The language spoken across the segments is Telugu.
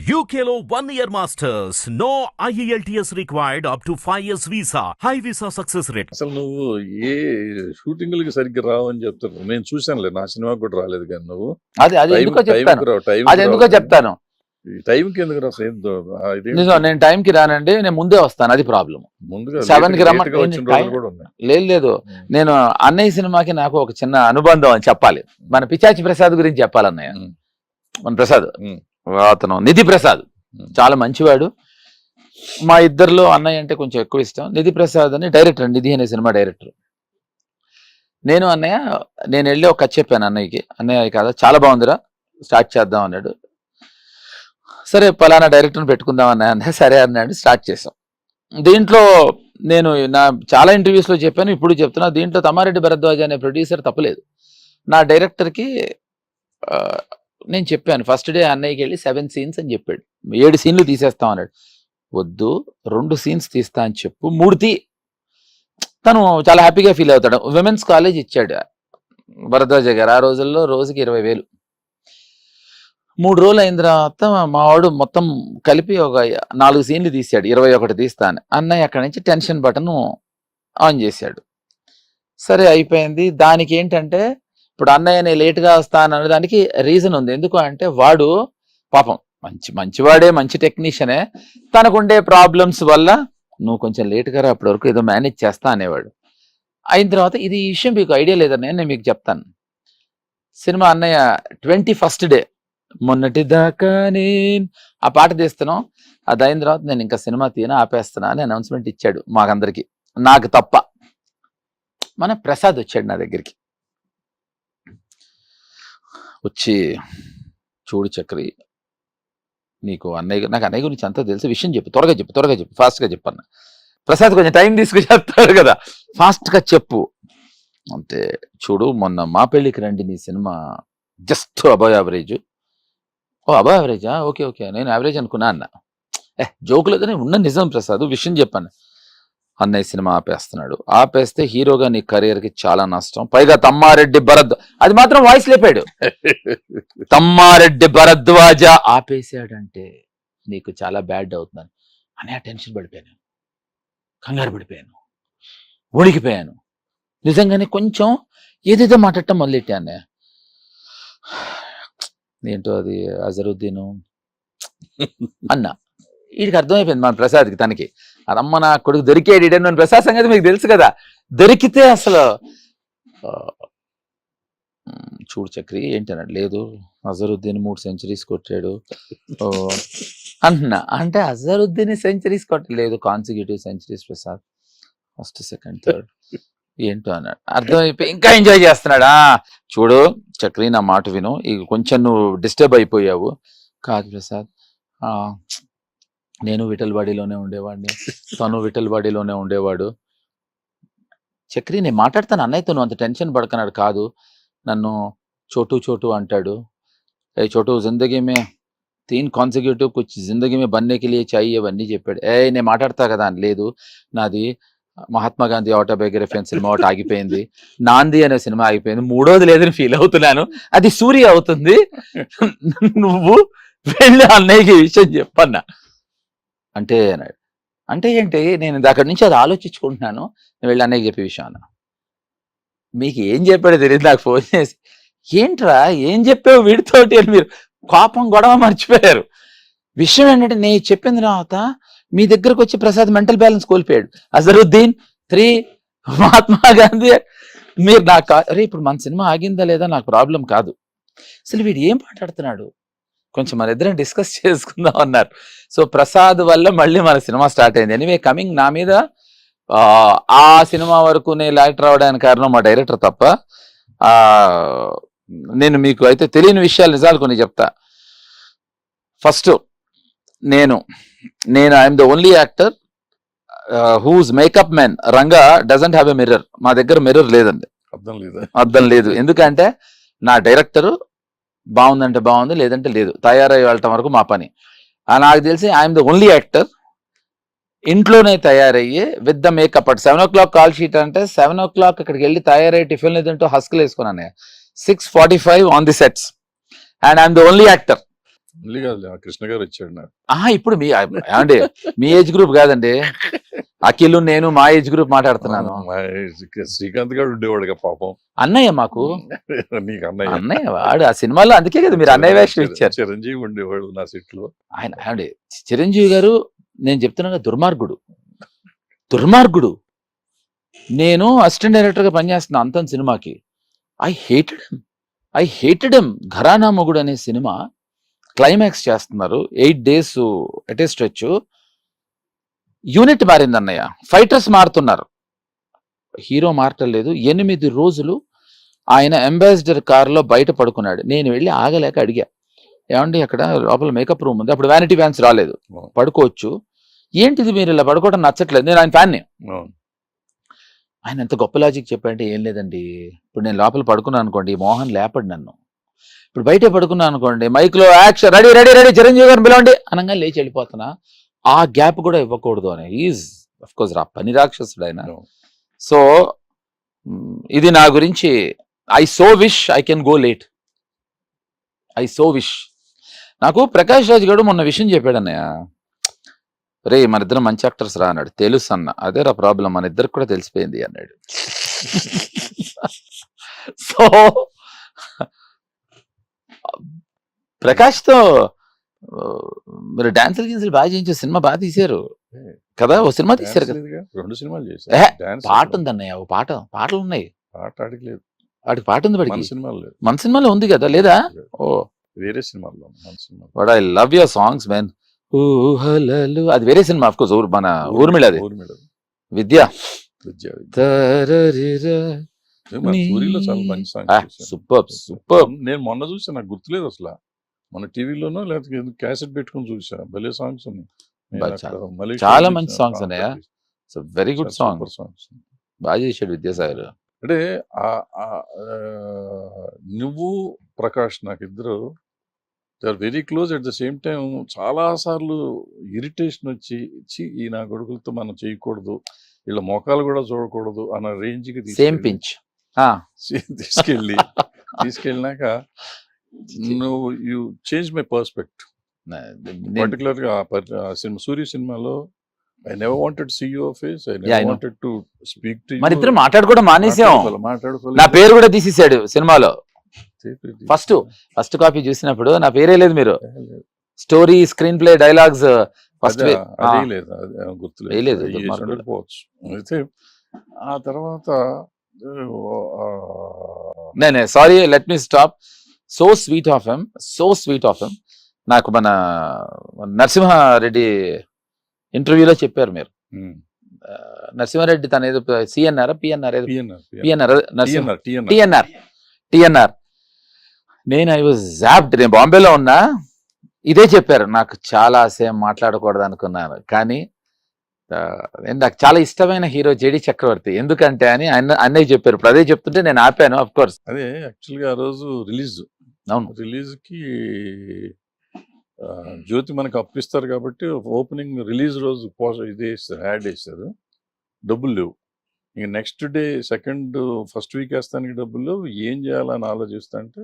UKLO 1 year masters. No IELTS required up to 5 years visa. High visa success rate. అసలు నువ్వు ఏ షూటింగ్లకి సరిగ్గా రావని చెప్తారు. నేను చూశానులే, నా సినిమా కూడా రాలేదు కానీ నువ్వు అది ఎందుకో చెప్తాను, అది ఎందుకో చెప్తాను. టైంకి ఎందుకు రా? నిజం, నేను టైంకి రానండి, నేను ముందే వస్తాను, అది ప్రాబ్లం. ముందుగా 7 కి రమ్మ వచ్చిన రోజులు కూడా ఉన్నాయి. లేదు నేను అన్నయ్య సినిమాకి నాకు ఒక చిన్న అనుబంధం అని చెప్పాలి. మన పిచాచి ప్రసాద్ గురించి చెప్పాలన్నయ్య. మన ప్రసాద్ అతను నిధి ప్రసాద్ చాలా మంచివాడు. మా ఇద్దరిలో అన్నయ్య అంటే కొంచెం ఎక్కువ ఇష్టం. నిధి ప్రసాద్ అని డైరెక్టర్, నిధి అనే సినిమా డైరెక్టర్. నేను వెళ్ళి ఒక కథ చెప్పాను అన్నయ్యకి. అన్నయ్య కాదా చాలా బాగుందిరా, స్టార్ట్ చేద్దాం అన్నాడు. సరే పలానా డైరెక్టర్ని పెట్టుకుందాం అన్న, సరే అన్నాడు. స్టార్ట్ చేసాం. దీంట్లో నేను చాలా ఇంటర్వ్యూస్లో చెప్పాను, ఇప్పుడు చెప్తున్నా. దీంట్లో తమ్మారెడ్డి భరద్వాజ్ అనే ప్రొడ్యూసర్ తప్పలేదు. నా డైరెక్టర్కి నేను చెప్పాను, ఫస్ట్ డే అన్నయ్యకి వెళ్ళి 7 scenes అని చెప్పాడు. 7 scenes తీసేస్తాం అన్నాడు. వద్దు, 2 scenes తీస్తా అని చెప్పు, 3 తీ. తను చాలా హ్యాపీగా ఫీల్ అవుతాడు. విమెన్స్ కాలేజ్ ఇచ్చాడు భరద్వాజ గారు. ఆ రోజుల్లో రోజుకి 20,000. 3 రోజులు అయిన తర్వాత మా వాడు మొత్తం కలిపి ఒక 4 scenes తీసాడు. 21 తీస్తా అని. అన్నయ్య అక్కడి నుంచి టెన్షన్ బటన్ ఆన్ చేశాడు. సరే అయిపోయింది. దానికి ఏంటంటే ఇప్పుడు అన్నయ్య నేను లేట్గా వస్తాను అనే దానికి రీజన్ ఉంది. ఎందుకు అంటే వాడు పాపం మంచివాడే, మంచి టెక్నీషియనే. తనకుండే ప్రాబ్లమ్స్ వల్ల నువ్వు కొంచెం లేట్గా రా, అప్పటి వరకు ఏదో మేనేజ్ చేస్తా అనేవాడు. అయిన తర్వాత ఈ విషయం మీకు ఐడియా లేదని నేను మీకు చెప్తాను. సినిమా అన్నయ్య 21st డే మొన్నటి దాకా నేను ఆ పాట తీస్తున్నాం. అది అయిన తర్వాత నేను ఇంకా సినిమా తీయనా, ఆపేస్తున్నా అని అనౌన్స్మెంట్ ఇచ్చాడు మాకందరికి, నాకు తప్ప. మన ప్రసాద్ వచ్చాడు నా దగ్గరికి. వచ్చి, చూడు చక్రి, నీకు నాకు అన్నయ్య గురించి అంతా తెలుసు, విషయం చెప్పు, త్వరగా చెప్పు, ఫాస్ట్గా చెప్పన్న. ప్రసాద్ కొంచెం టైం తీసుకుని చెప్తాడు కదా, ఫాస్ట్గా చెప్పు అంటే. చూడు, మొన్న మా పెళ్ళికి రండి నీ సినిమా జస్ట్ అబవ్ యావరేజ్. ఓ అబవ్ యావరేజా? ఓకే నేను యావరేజ్ అనుకున్నా అన్న. జోకులేదని ఉన్న నిజం ప్రసాద్, విషయం చెప్పాను. అన్నయ్య సినిమా ఆపేస్తున్నాడు. ఆపేస్తే హీరోగా నీ కెరియర్కి చాలా నష్టం. పైగా తమ్మారెడ్డి అది మాత్రం వాయిస్ లేపాడు. తమ్మారెడ్డి భరద్వాజ ఆపేసాడంటే నీకు చాలా బ్యాడ్ అవుతుందని. అనే టెన్షన్ పడిపోయాను, కంగారు పడిపోయాను, వణికిపోయాను. నిజంగానే కొంచెం ఏదేదో మాట్లాడటం మొదలెట్టాను. ఏంటో అది అజరుద్దీను అన్న. వీడికి అర్థమైపోయింది మన ప్రసాద్కి, తనకి అదమ్మ నా కొడుకు దొరికాడు ఈడని. ప్రసాద్ సంగతి మీకు తెలుసు కదా. దొరికితే అసలు చూడు చక్రి ఏంటన్నాడు. లేదు, అజరుద్దీన్ 3 centuries కొట్టాడు అంటున్నా. అంటే అజరుద్దీన్ సెంచరీస్ కొట్టలేదు, consecutive centuries Prasad, first second third ఏంటో అన్నాడు. అర్థమైపోయి ఇంకా ఎంజాయ్ చేస్తున్నాడా. చూడు చక్రి, నా మాట విను, ఇక కొంచెం నువ్వు డిస్టర్బ్ అయిపోయావు. కాదు ప్రసాద్, నేను విఠల్వాడిలోనే ఉండేవాడిని, తను విఠల్వాడిలోనే ఉండేవాడు. చక్రి నేను మాట్లాడతాను అన్నయ్యతో, నువ్వు అంత టెన్షన్ పడకన్నాడు. కాదు, నన్ను చోటు అంటాడు. ఏ చోటు, జిందగీ మే 3 consecutive కుచ్ జిందగీ మే బన్నే కే లియే చాహియే అవన్నీ చెప్పాడు. నేను మాట్లాడతా కదా అని. లేదు, నాది మహాత్మా గాంధీ ఆటోబయోగ్రఫీ అనే సినిమా ఒకటి ఆగిపోయింది, నాంది అనే సినిమా ఆగిపోయింది, 3వది లేదని ఫీల్ అవుతున్నాను, అది సూర్య అవుతుంది, నువ్వు వెళ్ళి అన్నయ్యకి విషయం చెప్పన్నా అంటే అన్నాడు. అంటే ఏంటి, నేను అక్కడి నుంచి అది ఆలోచించుకుంటున్నాను, నేను వెళ్ళి అన్నయ్యకి చెప్పే విషయం అన్న. మీకు ఏం చెప్పాడో తెలియదు, నాకు ఫోన్ చేసి ఏంట్రా ఏం చెప్పావు వీడితోటి అని మీరు కోపం గొడవ మర్చిపోయారు. విషయం ఏంటంటే, నేను చెప్పిన తర్వాత మీ దగ్గరకు వచ్చి ప్రసాద్ మెంటల్ బ్యాలెన్స్ కోల్పోయాడు. అజరుద్దీన్ 3, మహాత్మా గాంధీ. మీరు నాకు అరే ఇప్పుడు మన సినిమా ఆగిందా లేదా నాకు ప్రాబ్లం కాదు, అసలు వీడు ఏం మాట్లాడుతున్నాడు, కొంచెం మన ఇద్దరం డిస్కస్ చేసుకుందాం అన్నారు. సో ప్రసాద్ వల్ల మళ్ళీ మన సినిమా స్టార్ట్ అయింది. ఎనీవే కమింగ్, నా మీద ఆ సినిమా వరకు నేను లైట్ రావడానికి కారణం మా డైరెక్టర్ తప్ప. నేను మీకు అయితే తెలియని విషయాలు నిజాలు కొన్ని చెప్తా. ఫస్ట్ నేను I'm the only actor whose makeup men Ranga doesn't have a mirror. మా దగ్గర మిర్రర్ లేదండి, అర్థం లేదు. ఎందుకంటే నా డైరెక్టరు బాగుందంటే బాగుంది, లేదంటే లేదు, తయారై వెళ్ళటం వరకు మా పని. నాకు తెలిసి ఐఎమ్ ద ఓన్లీ యాక్టర్ ఇంట్లోనే తయారయ్యి with the makeup. At 7 o'clock call sheet అంటే 7 o'clock అక్కడికి వెళ్ళి తయారయ్యి టిఫిన్లు తింటూ హస్కులు వేసుకున్నాను. 6:45 on the sets and I'm the only actor. మళ్ళీ కాదు ఆ కృష్ణ గారు వచ్చాడు నాకు. ఇప్పుడు ఏమండి మీ ఏజ్ గ్రూప్ కాదండి, అఖిల్ నేను మా ఏజ్ గ్రూప్ మాట్లాడుతున్నాను. మా శ్రీకాంత్ గారు ఉండేవాడుగా పాపం. అన్నయ్య మాకు, నీకు అన్నయ్య. అన్నయ్య వాడు ఆ సినిమాలో, అందుకే కదా మీరు అన్నయ్య వేషం ఇచ్చారు. చిరంజీవి ఉండేవాడు నా సెట్ లో. ఆయన ఏమండి చిరంజీవి గారు, నేను చెప్తున్నాను దుర్మార్గుడు, దుర్మార్గుడు. నేను అసిస్టెంట్ డైరెక్టర్ గా పనిచేస్తున్నా అంతం సినిమాకి. I hated him. ఘరానా మొగుడు అనే సినిమా క్లైమాక్స్ చేస్తున్నారు, 8 days ఎటే స్ట్రెచ్. యూనిట్ మారింది అన్నయ్య, ఫైటర్స్ మారుతున్నారు, హీరో మారటలేదు. 8 రోజులు ఆయన అంబాసిడర్ కారులో బయట పడుకున్నాడు. నేను వెళ్ళి ఆగలేక అడిగా, ఏమండి అక్కడ లోపల మేకప్ రూమ్ ఉంది, అప్పుడు వ్యానిటీ ఫ్యాన్స్ రాలేదు, పడుకోవచ్చు, ఏంటిది మీరు ఇలా పడుకోవడం నచ్చట్లేదు. నేను ఆయన ఫ్యాన్ని. ఆయన ఎంత గొప్ప లాజిక్ చెప్పంటే, ఏం లేదండి ఇప్పుడు నేను లోపల పడుకున్నాను అనుకోండి, మోహన్ లేపడు నన్ను. ఇప్పుడు బయటే పడుకున్నాను అనుకోండి, మైక్ లో action ready ready ready Chiranjeevi గారిని పిలవండి అనగా లేచి వెళ్ళిపోతున్నా. ఆ గ్యాప్ కూడా ఇవ్వకూడదు అని. ఈజ్ అఫ్ కోర్స్ పని రాక్షసుడు ఆయన. సో ఇది నా గురించి. I so wish I can go late. I so wish. నాకు ప్రకాష్ రాజ్ గారు మొన్న విషయం చెప్పాడు అన్నయ్య, రే మన ఇద్దరం మంచి యాక్టర్స్ రా అన్నాడు. తెలుసు అన్న, అదే రా ప్రాబ్లం, మన ఇద్దరికి కూడా తెలిసిపోయింది అన్నాడు. సో ప్రకాష్తో మీరు డాన్సులు గిన్సులు బాగా చేయించారు, సినిమా బాగా తీశారు కదా, ఓ సినిమా తీశారు కదా. 2 సినిమాలు చేశారు. పాట ఉంది అన్నయ్య, ఓ పాటలు ఉన్నాయి. పాట అడగలేదు, వాడికి పాట ఉంది, వాడికి మన సినిమాలో లేదు. మన సినిమాలో ఉంది కదా, లేదా? ఓ వేరే సినిమాలో, మన సినిమా. But I love your songs man. ఊహలలు అది వేరే సినిమా, ఆఫ్ కోర్స్ మన ఊర్మిళ, అది విద్య. సూర్యలో చాలా మంచి సాంగ్స్. Super super. నేను మొన్న చూసా, నాకు గుర్తులేదు అసలు, మన టీవీలోనో లేకపోతే క్యాసెట్ పెట్టుకుని చూసా, భలే సాంగ్స్ ఉన్నాయి, చాలా మంచి సాంగ్స్ ఉన్నాయా. వెరీ గుడ్ సాంగ్, బాగా చేశాడు విద్యాసాగర్. అంటే నువ్వు ప్రకాష్ నాకు ఇద్దరు they are very close. At the same time చాలా సార్లు ఇరిటేషన్ వచ్చి, ఈ నా కొడుకులతో మనం చేయకూడదు, వీళ్ళ మొఖాలు కూడా చూడకూడదు అన్న రేంజ్ కి తీసుకెళ్ళినాక నువ్వు you change my perspective. Particular గా సూర్య సినిమాలో I never wanted to see your face. I never wanted to speak to you. మరి ఇద్దరు మాట్లాడుకోవడం మానేసాం. మాట్లాడుకోలేదు. నా పేరు కూడా తీసేసాడు సినిమాలో. ఫస్ట్ కాపీ చూసినప్పుడు నా పేరే లేదు. మీరు story, screen play, dialogues first గుర్తులేదు. అయితే ఆ తర్వాత నేనే sorry, let me stop. So sweet of him. నాకు మన నరసింహారెడ్డి ఇంటర్వ్యూలో చెప్పారు మీరు, నరసింహారెడ్డి తన ఏదో సిఎన్ఆర్ టిఎన్ఆర్. నేను ఐ వాజ్ జాప్డ్. నేను బాంబేలో ఉన్నా, ఇదే చెప్పారు. నాకు చాలా సేమ్ మాట్లాడకూడదు అనుకున్నాను, కానీ నాకు చాలా ఇష్టమైన హీరో జేడి చక్రవర్తి, ఎందుకంటే అని అన్నయ్య చెప్పారు. ఇప్పుడు అదే చెప్తుంటే నేను ఆపాను. ఆఫ్ కోర్స్ అదే యాక్చువల్గా ఆ రోజు రిలీజ్ కి జ్యోతి మనకు అప్పిస్తారు కాబట్టి ఓపెనింగ్ రిలీజ్ రోజు ఇది వేస్తారు, యాడ్ వేస్తారు, డబ్బులు లేవు. ఇంక నెక్స్ట్ డే ఫస్ట్ వీక్ వేస్తానికి డబ్బులు లేవు. ఏం చేయాలని ఆలోచిస్తా అంటే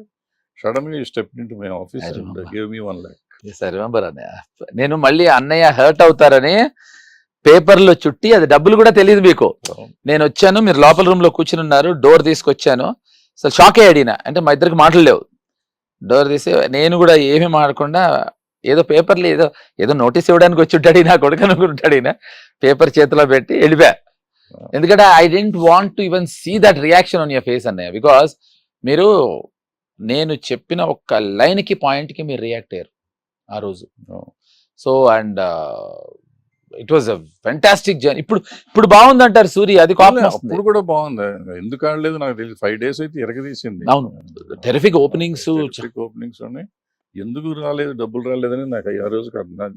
సడన్ గా step into my office and give me 1 lakh. Remember అన్నయ్య, నేను మళ్ళీ అన్నయ్య హర్ట్ అవుతారని పేపర్లో చుట్టి, అది డబ్బులు కూడా తెలియదు మీకు. నేను వచ్చాను, మీరు లోపల రూమ్ లో కూర్చుని ఉన్నారు, డోర్ తీసుకొచ్చాను. అసలు షాక్ అయ్యాడినా, అంటే మా ఇద్దరికి మాటలు లేవు. డోర్ తీసి నేను కూడా ఏమీ మాడకుండా ఏదో పేపర్లు ఏదో నోటీస్ ఇవ్వడానికి వచ్చి ఉంటాడు, నా కొడుకు అనుకుంటాడు. పేపర్ చేతిలో పెట్టి వెళ్ళిపోయా. ఎందుకంటే I don't want to even see that reaction on your face అన్నయ్య, బికాస్ మీరు నేను చెప్పిన ఒక్క లైన్ కి పాయింట్ కి మీరు రియాక్ట్ అయ్యారు ఆ రోజు. So and it was a fantastic journey. ఇప్పుడు బాగుంది అంటారు సూర్య, అది అప్పుడు కూడా బాగుంది. ఎందుకు ఆడలేదు నాకు తెలియదు. 5 days అయితే ఎరగదీసింది. అవును, టెరిఫిక్ ఓపెనింగ్స్ ఓపెనింగ్స్ ఉన్నాయి. ఎందుకు రాలేదు, డబ్బులు రాలేదని నాకు ఆ రోజుకి అర్థం.